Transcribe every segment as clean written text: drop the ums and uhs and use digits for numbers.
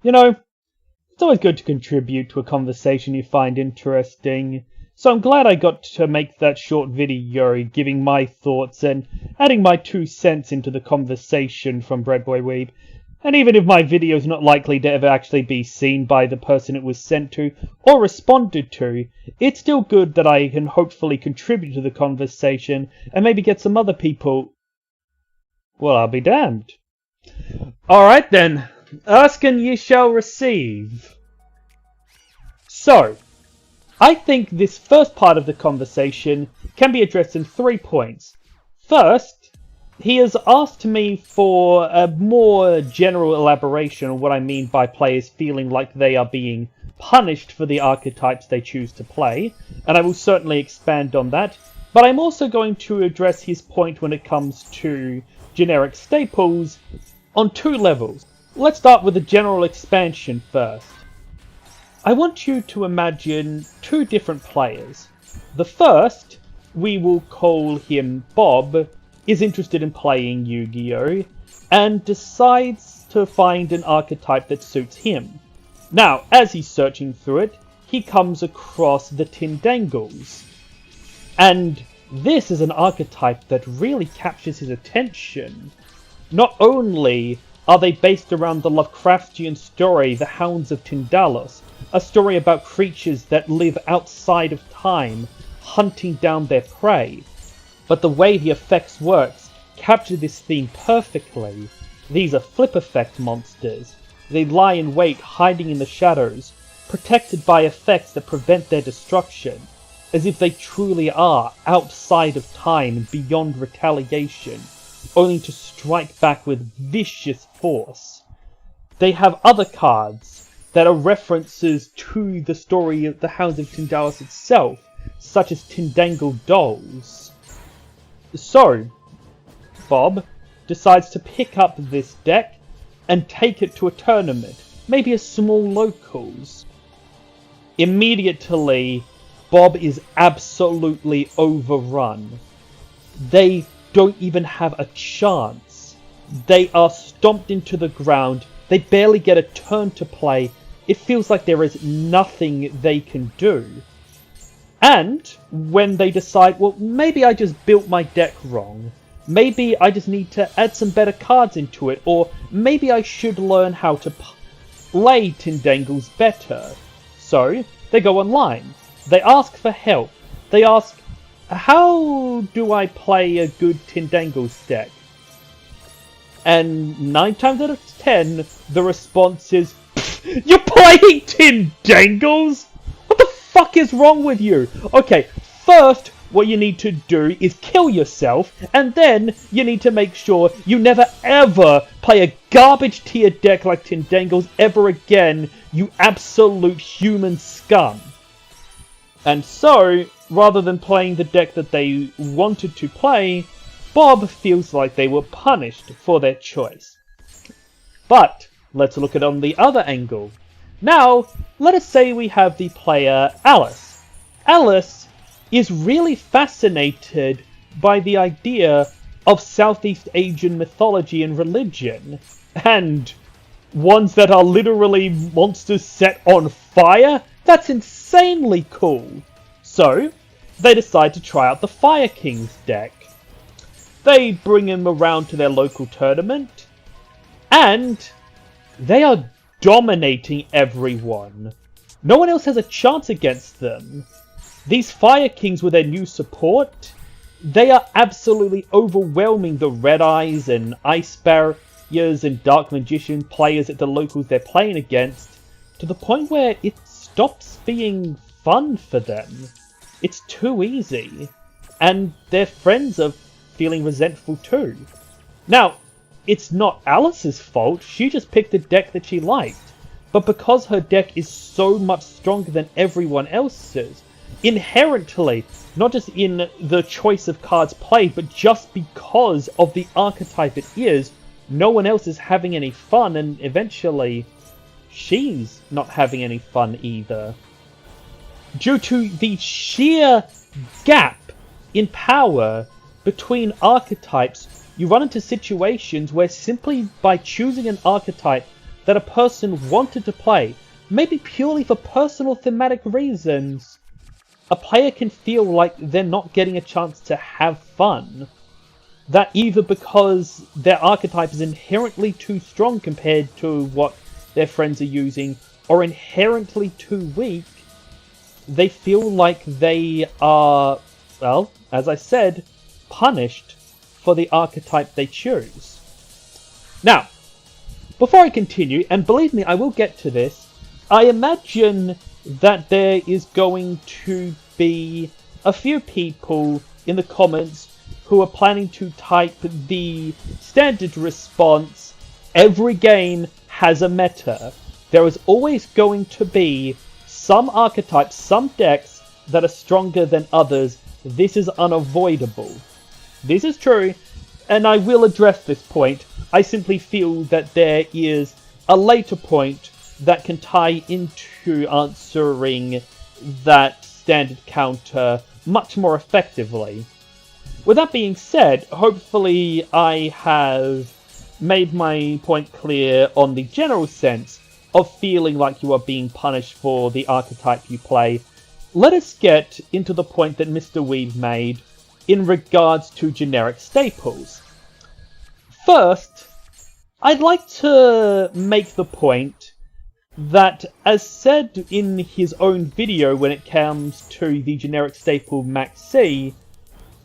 You know, it's always good to contribute to a conversation you find interesting. So I'm glad I got to make that short video giving my thoughts and adding my 2 cents into the conversation from Breadboy Weeb. And even if my video is not likely to ever actually be seen by the person it was sent to or responded to, it's still good that I can hopefully contribute to the conversation and maybe get some other people... Well, I'll be damned. Alright then, ask and ye shall receive. So, I think this first part of the conversation can be addressed in 3 points. First, he has asked me for a more general elaboration on what I mean by players feeling like they are being punished for the archetypes they choose to play, and I will certainly expand on that, but I'm also going to address his point when it comes to generic staples on 2 levels. Let's start with the general expansion first. I want you to imagine 2 different players. The first, we will call him Bob, is interested in playing Yu-Gi-Oh! And decides to find an archetype that suits him. Now, as he's searching through it, he comes across the Tindangles. And this is an archetype that really captures his attention. Not only are they based around the Lovecraftian story, The Hounds of Tindalos, a story about creatures that live outside of time, hunting down their prey, but the way the effects works capture this theme perfectly. These are flip effect monsters. They lie in wait, hiding in the shadows, protected by effects that prevent their destruction, as if they truly are outside of time and beyond retaliation, only to strike back with vicious force. They have other cards that are references to the story of the Hounds of Tindalos itself, such as Tindangle Dolls. So, Bob decides to pick up this deck and take it to a tournament, maybe a small locals. Immediately, Bob is absolutely overrun. They don't even have a chance. They are stomped into the ground. They barely get a turn to play. It feels like there is nothing they can do. And when they decide, well, maybe I just built my deck wrong. Maybe I just need to add some better cards into it. Or maybe I should learn how to play Tindangles better. So, they go online. They ask for help. They ask, how do I play a good Tindangles deck? And 9 times out of 10, the response is, you're playing Tindangles? What the fuck is wrong with you? Okay, first, what you need to do is kill yourself, and then you need to make sure you never ever play a garbage tier deck like Tindangles ever again, you absolute human scum. And so, rather than playing the deck that they wanted to play, Bob feels like they were punished for their choice. But, let's look at it on the other angle. Now, let us say we have the player Alice. Alice is really fascinated by the idea of Southeast Asian mythology and religion, and ones that are literally monsters set on fire? That's insanely cool! So, they decide to try out the Fire Kings deck. They bring him around to their local tournament, and they are dominating everyone. No one else has a chance against them. These Fire Kings with their new support, they are absolutely overwhelming the Red Eyes and Ice Barriers and Dark Magician players at the locals they're playing against, to the point where it stops being fun for them. It's too easy, and their friends are feeling resentful too. Now, it's not Alice's fault, she just picked a deck that she liked, but because her deck is so much stronger than everyone else's, inherently, not just in the choice of cards played, but just because of the archetype it is, no one else is having any fun, and eventually she's not having any fun either. Due to the sheer gap in power between archetypes, you run into situations where simply by choosing an archetype that a person wanted to play, maybe purely for personal thematic reasons, a player can feel like they're not getting a chance to have fun. That either because their archetype is inherently too strong compared to what their friends are using, or inherently too weak, they feel like they are, well, as I said, punished for the archetype they choose. Now, before I continue, and believe me, I will get to this, I imagine that there is going to be a few people in the comments who are planning to type the standard response, every game has a meta. There is always going to be some archetypes, some decks that are stronger than others. This is unavoidable. This is true, and I will address this point. I simply feel that there is a later point that can tie into answering that standard counter much more effectively. With that being said, hopefully I have made my point clear on the general sense of feeling like you are being punished for the archetype you play. Let us get into the point that Mr. Weed made in regards to generic staples. First, I'd like to make the point that, as said in his own video when it comes to the generic staple Max C,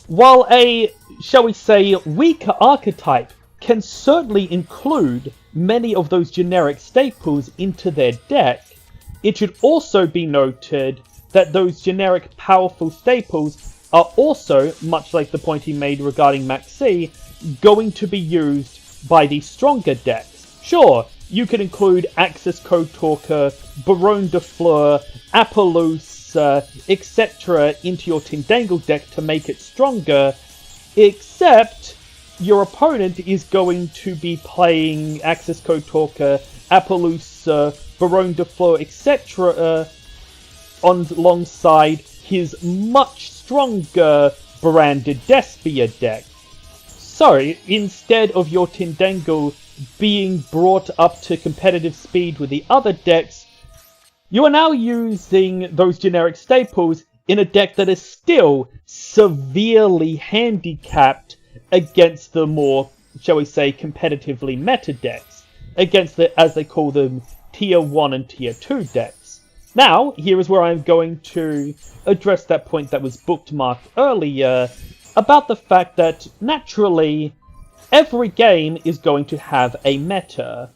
while a, shall we say, weaker archetype can certainly include many of those generic staples into their deck, it should also be noted that those generic powerful staples are also, much like the point he made regarding Max C, going to be used by the stronger decks. Sure, you could include Axis Code Talker, Baronne de Fleur, Appaloosa, etc. into your Tindangle deck to make it stronger, except your opponent is going to be playing Axis Code Talker, Appaloosa, Baronne de Fleur, etc. Alongside his much stronger branded Despia deck. So, instead of your Tindangle being brought up to competitive speed with the other decks, you are now using those generic staples in a deck that is still severely handicapped against the more, shall we say, competitively meta decks, against the, as they call them, Tier 1 and Tier 2 decks. Now, here is where I'm going to address that point that was bookmarked earlier, about the fact that, naturally, every game is going to have a meta.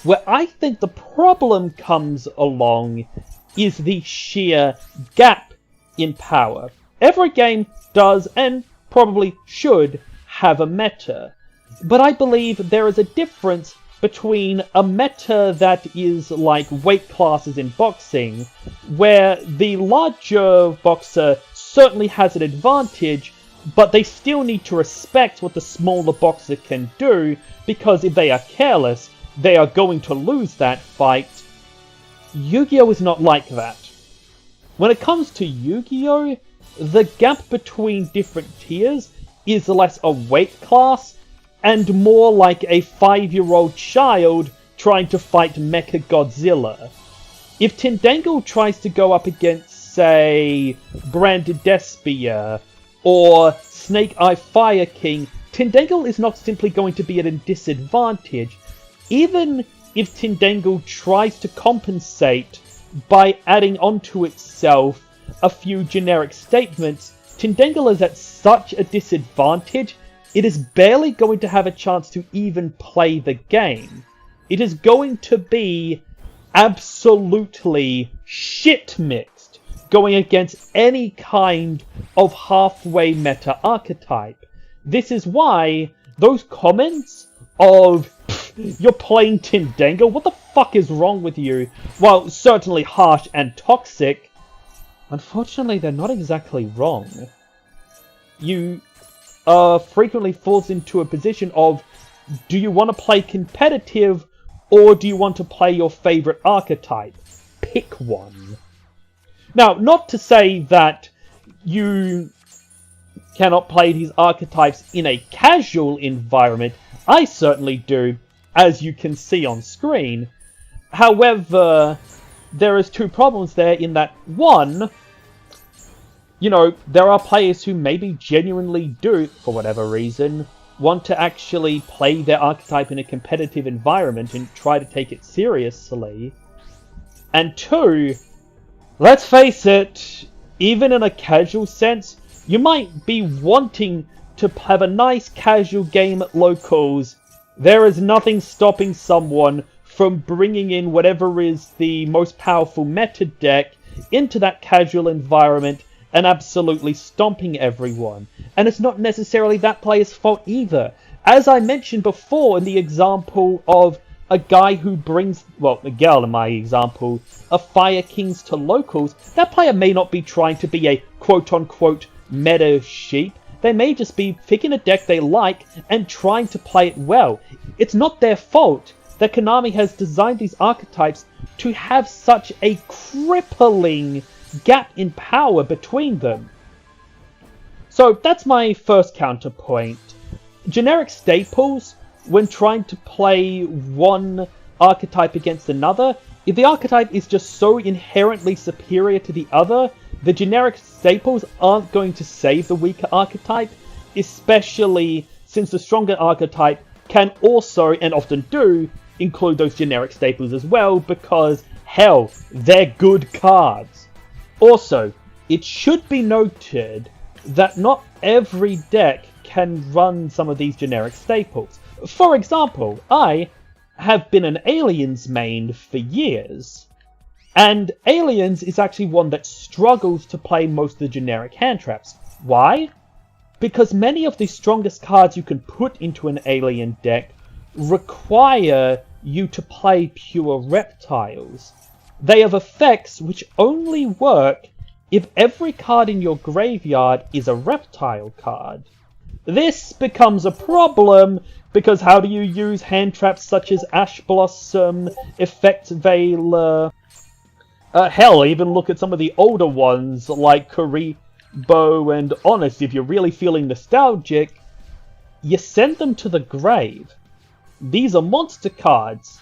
Where I think the problem comes along is the sheer gap in power. Every game does, and probably should, have a meta. But I believe there is a difference between a meta that is like weight classes in boxing, where the larger boxer certainly has an advantage, but they still need to respect what the smaller boxer can do, because if they are careless, they are going to lose that fight. Yu-Gi-Oh! Is not like that. When it comes to Yu-Gi-Oh!, the gap between different tiers is less a weight class, and more like a 5-year-old child trying to fight Mecha Godzilla. If Tindangle tries to go up against, say, Branded Despia, or Snake Eye Fire King, Tindangle is not simply going to be at a disadvantage. Even if Tindangle tries to compensate by adding onto itself a few generic statements, Tindangle is at such a disadvantage, it is barely going to have a chance to even play the game. It is going to be absolutely shit-mixed, going against any kind of halfway meta archetype. This is why those comments of, you're playing Tindangle, what the fuck is wrong with you? While certainly harsh and toxic, unfortunately they're not exactly wrong. You frequently falls into a position of, do you want to play competitive, or do you want to play your favorite archetype? Pick one. Now, not to say that you cannot play these archetypes in a casual environment. I certainly do, as you can see on screen. However, there is two problems there in that, one, you know, there are players who maybe genuinely do, for whatever reason, want to actually play their archetype in a competitive environment and try to take it seriously. And two, let's face it, even in a casual sense, you might be wanting to have a nice casual game at locals. There is nothing stopping someone from bringing in whatever is the most powerful meta deck into that casual environment and absolutely stomping everyone. And it's not necessarily that player's fault either. As I mentioned before in the example of a guy who brings, well, Miguel in my example, a Fire Kings to locals, that player may not be trying to be a quote-unquote meta sheep. They may just be picking a deck they like and trying to play it well. It's not their fault that Konami has designed these archetypes to have such a crippling gap in power between them. So that's my first counterpoint. Generic staples, when trying to play one archetype against another, if the archetype is just so inherently superior to the other, the generic staples aren't going to save the weaker archetype, especially since the stronger archetype can also, and often do, include those generic staples as well, because, hell, they're good cards. Also, it should be noted that not every deck can run some of these generic staples. For example, I have been an Aliens main for years, and Aliens is actually one that struggles to play most of the generic hand traps. Why? Because many of the strongest cards you can put into an Alien deck require you to play pure reptiles. They have effects which only work if every card in your graveyard is a reptile card. This becomes a problem because how do you use hand traps such as Ash Blossom, Effect Veiler, hell, even look at some of the older ones like Kuribo and Honest. If you're really feeling nostalgic, you send them to the grave. These are monster cards,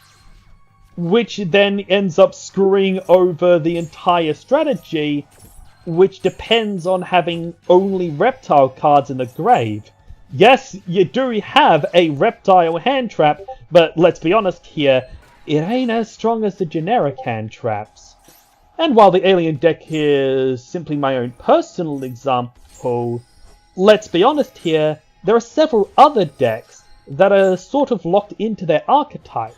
which then ends up screwing over the entire strategy, which depends on having only reptile cards in the grave. Yes, you do have a reptile hand trap, but let's be honest here, it ain't as strong as the generic hand traps. And while the Alien deck here is simply my own personal example, let's be honest here, there are several other decks that are sort of locked into their archetype.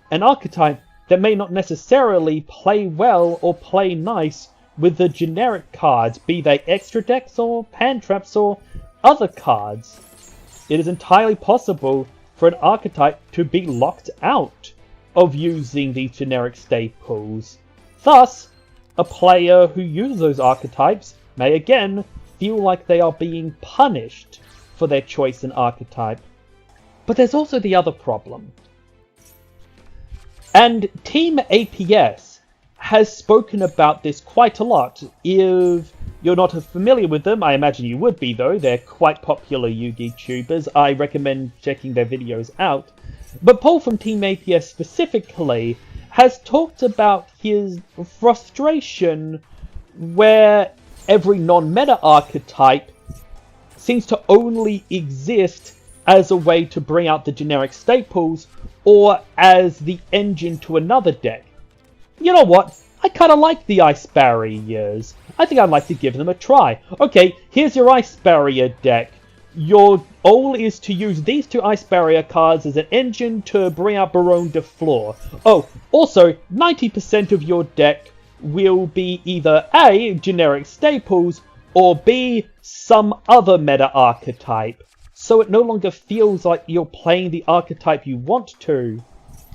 An archetype that may not necessarily play well or play nice with the generic cards, be they extra decks or hand traps or other cards. It is entirely possible for an archetype to be locked out of using these generic staples. Thus, a player who uses those archetypes may again feel like they are being punished for their choice in archetype. But there's also the other problem. And Team APS has spoken about this quite a lot. If you're not familiar with them, I imagine you would be though, they're quite popular Yu-Gi tubers, I recommend checking their videos out. But Paul from Team APS specifically has talked about his frustration where every non-meta archetype seems to only exist as a way to bring out the generic staples or as the engine to another deck. You know what? I kind of like the Ice Barriers. I think I'd like to give them a try. Okay, here's your Ice Barrier deck. Your goal is to use these two Ice Barrier cards as an engine to bring out Baronne de Fleur. Oh, also, 90% of your deck will be either A, generic staples, or B, some other meta archetype. So it no longer feels like you're playing the archetype you want to.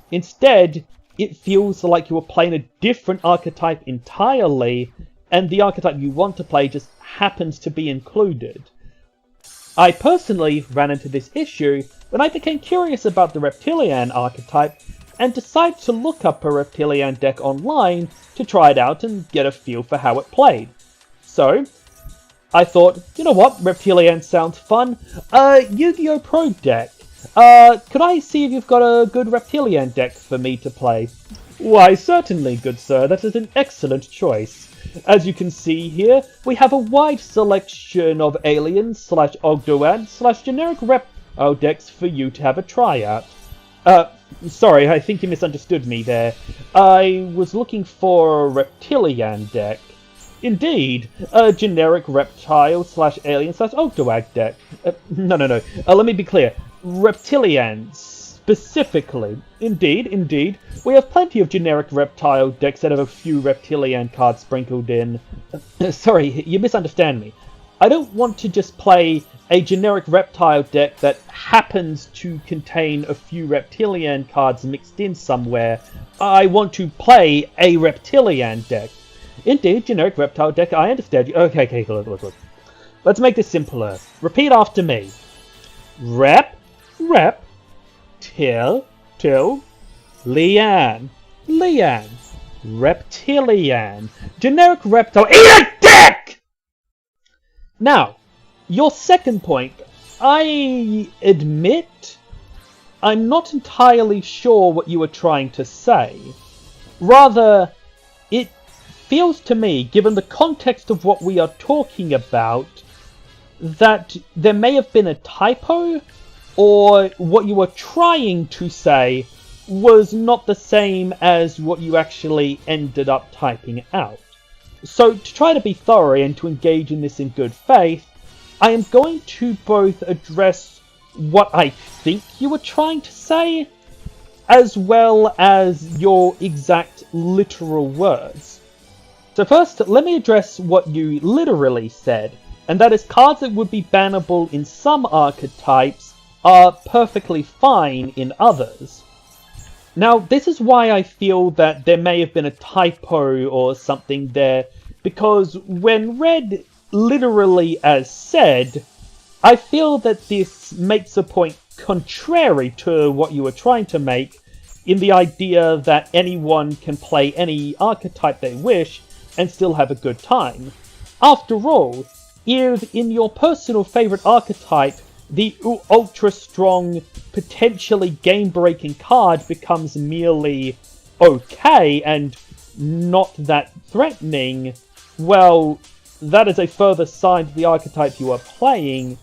Instead, it feels like you're playing a different archetype entirely, and the archetype you want to play just happens to be included. I personally ran into this issue when I became curious about the Reptilian archetype and decided to look up a Reptilian deck online to try it out and get a feel for how it played. So, I thought, you know what, Reptilian sounds fun. Yu-Gi-Oh! Pro deck. Could I see if you've got a good Reptilian deck for me to play? Why, certainly, good sir, that is an excellent choice. As you can see here, we have a wide selection of alien/Ogdoad/generic reptile decks for you to have a try at. Sorry, I think you misunderstood me there. I was looking for a reptilian deck. Indeed, a generic reptile/alien/Ogdoad deck. No. Let me be clear. Reptilians. Specifically. Indeed. We have plenty of generic reptile decks that have a few reptilian cards sprinkled in. Sorry, you misunderstand me. I don't want to just play a generic reptile deck that happens to contain a few reptilian cards mixed in somewhere. I want to play a reptilian deck. Indeed, generic reptile deck, I understand you. Okay, look. Let's make this simpler. Repeat after me. Reptilian. Reptilian. Generic reptile. Eat a dick! Now, your second point. I admit I'm not entirely sure what you were trying to say. Rather, it feels to me, given the context of what we are talking about, that there may have been a typo, or what you were trying to say was not the same as what you actually ended up typing out. So, to try to be thorough and to engage in this in good faith, I am going to both address what I think you were trying to say, as well as your exact literal words. So first, let me address what you literally said, and that is cards that would be bannable in some archetypes are perfectly fine in others. Now, this is why I feel that there may have been a typo or something there, because when read literally as said, I feel that this makes a point contrary to what you were trying to make, in the idea that anyone can play any archetype they wish and still have a good time. After all, if in your personal favorite archetype, the ultra-strong, potentially game-breaking card becomes merely okay and not that threatening, well, that is a further sign that the archetype you are playing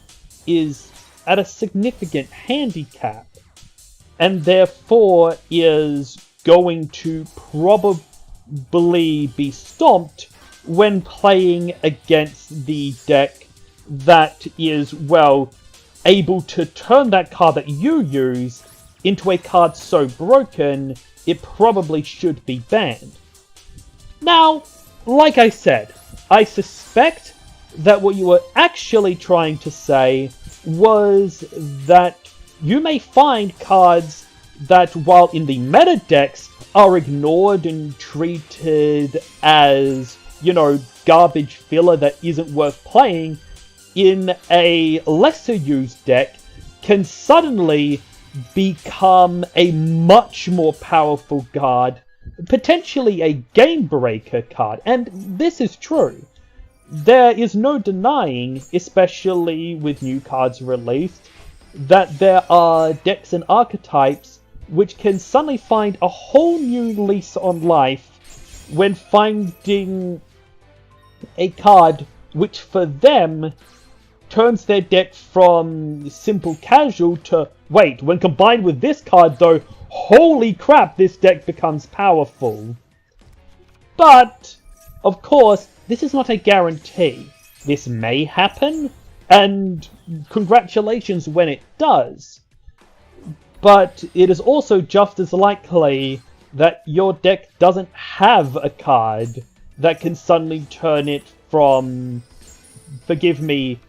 is at a significant handicap, and therefore is going to probably be stomped when playing against the deck that is, well, able to turn that card that you use into a card so broken it probably should be banned. Now, like I said, I suspect that what you were actually trying to say was that you may find cards that, while in the meta decks, are ignored and treated as, garbage filler that isn't worth playing, in a lesser used deck can suddenly become a much more powerful card, potentially a game breaker card. And this is true. There is no denying, especially with new cards released, that there are decks and archetypes which can suddenly find a whole new lease on life when finding a card which for them turns their deck from simple casual to, wait, when combined with this card though, holy crap, this deck becomes powerful. But, of course, this is not a guarantee. This may happen, and congratulations when it does. But it is also just as likely that your deck doesn't have a card that can suddenly turn it from, forgive me,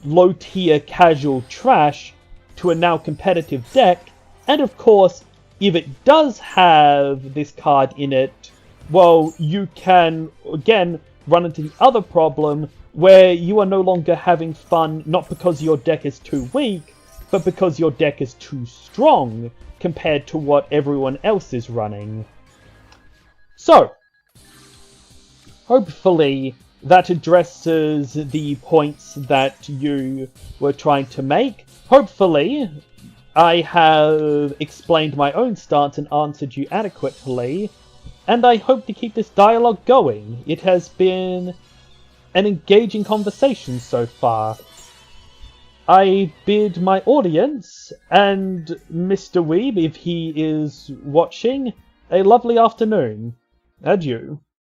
low-tier casual trash to a now competitive deck. And of course, if it does have this card in it, well, you can, again, run into the other problem where you are no longer having fun not because your deck is too weak, but because your deck is too strong compared to what everyone else is running. So, hopefully that addresses the points that you were trying to make. Hopefully I have explained my own stance and answered you adequately. and I hope to keep this dialogue going. It has been an engaging conversation so far. I bid my audience, and Mr. Weeb, if he is watching, a lovely afternoon. Adieu.